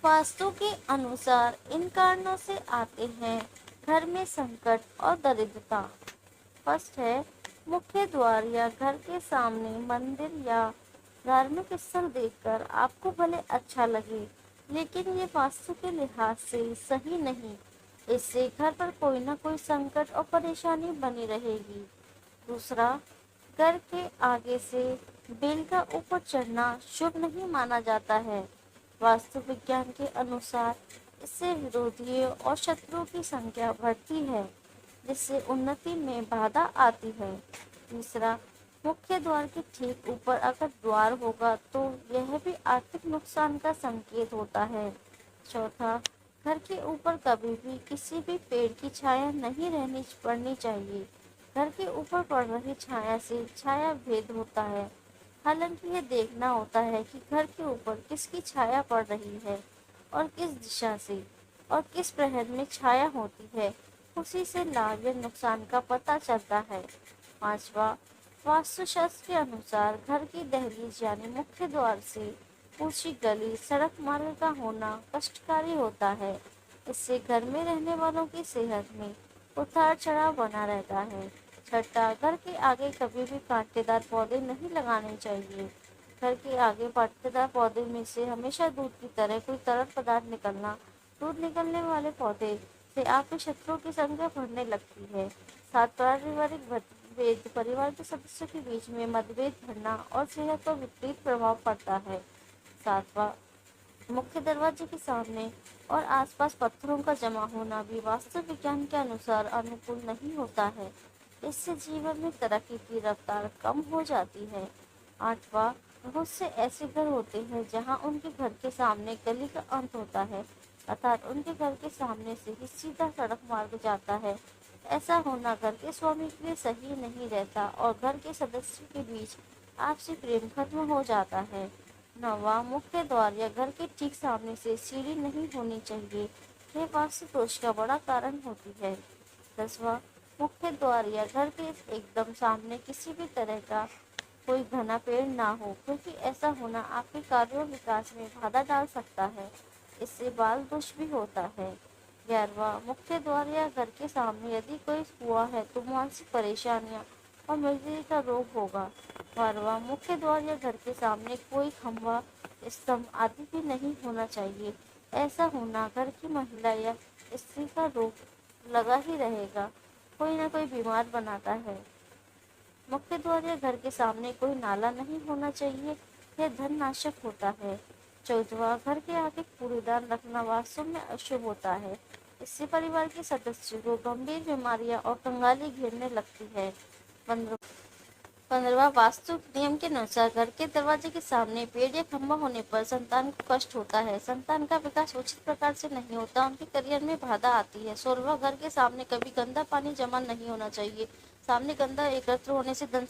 वास्तु के अनुसार इन कारणों से आते हैं घर में संकट और दरिद्रता। फर्स्ट है, मुख्य द्वार या घर के सामने मंदिर या धार्मिक स्थल देखकर आपको भले अच्छा लगे, लेकिन ये वास्तु के लिहाज से सही नहीं। इससे घर पर कोई ना कोई संकट और परेशानी बनी रहेगी। दूसरा, घर के आगे से बेल का ऊपर चढ़ना शुभ नहीं माना जाता है। वास्तु विज्ञान के अनुसार इससे विरोधियों और शत्रुओं की संख्या बढ़ती है, जिससे उन्नति में बाधा आती है। तीसरा, मुख्य द्वार के ठीक ऊपर अगर द्वार होगा तो यह भी आर्थिक नुकसान का संकेत होता है। चौथा, घर के ऊपर कभी भी किसी भी पेड़ की छाया नहीं रहनी पड़नी चाहिए। घर के ऊपर पड़ रही छाया से छाया भेद होता है। हालांकि यह देखना होता है कि घर के ऊपर किसकी छाया पड़ रही है और किस दिशा से और किस प्रहर में छाया होती है, उसी से लाभ या नुकसान का पता चलता है। पांचवा, वास्तुशास्त्र के अनुसार घर की दहलीज यानी मुख्य द्वार से ऊंची गली सड़क मार्ग का होना कष्टकारी होता है। इससे घर में रहने वालों की सेहत में उतार चढ़ाव बना रहता है। छठा, घर के आगे कभी भी कांटेदार पौधे नहीं लगाने चाहिए। घर के आगे कांटेदार पौधे में से हमेशा दूध की तरह कोई तरल पदार्थ निकलना, दूध निकलने वाले पौधे से आपके शत्रुओं की संख्या बढ़ने लगती है। सात, पारिवारिक मतभेद परिवार के सदस्यों के बीच में मतभेद बढ़ना और सेहत पर विपरीत प्रभाव पड़ता है। सातवां, मुख्य दरवाजे के सामने और आसपास पत्थरों का जमा होना भी वास्तु विज्ञान के अनुसार अनुकूल नहीं होता है। इससे जीवन में तरक्की की रफ्तार कम हो जाती है। आठवां, बहुत से ऐसे घर होते हैं जहां उनके घर के सामने गली का अंत होता है, अर्थात उनके घर के सामने से ही सीधा सड़क मार्ग जाता है। ऐसा होना घर के स्वामी के लिए सही नहीं रहता और घर के सदस्यों के बीच आपसी प्रेम खत्म हो जाता है। नौवां, मुख्य द्वार या घर के ठीक सामने से सीढ़ी नहीं होनी चाहिए। यह वास्तु दोष का बड़ा कारण होती है। 10वां, मुख्य द्वार या घर के एकदम सामने किसी भी तरह का कोई घना पेड़ ना हो, क्योंकि ऐसा होना आपके कार्यों विकास में बाधा डाल सकता है। इससे बाल दोष भी होता है। 11वां, मुख्य द्वार या घर के सामने यदि कोई कुआं है तो मानसिक परेशानियां और मिर्गी का रोग होगा। 12वां, मुख्य द्वार या घर के सामने कोई खंभा, स्तंभ आदि भी नहीं होना चाहिए। ऐसा होना घर की महिला या स्त्री का रोग लगा ही रहेगा, कोई ना कोई बीमार बनाता है। मुख्य द्वार या घर के सामने कोई नाला नहीं होना चाहिए, यह धन नाशक होता है। 14वां, घर के आगे कूड़ेदान रखना वास्तव में अशुभ होता है। इससे परिवार के सदस्यों को गंभीर बीमारियां और कंगाली घेरने लगती है। 15वां, वास्तु नियम के अनुसार घर के दरवाजे के सामने पेड़ या खंभा होने पर संतान को कष्ट होता है, संतान का विकास उचित प्रकार से नहीं होता, उनके करियर में बाधा आती है। 16वां, घर के सामने कभी गंदा पानी जमा नहीं होना चाहिए। सामने गंदा एकत्र होने से धन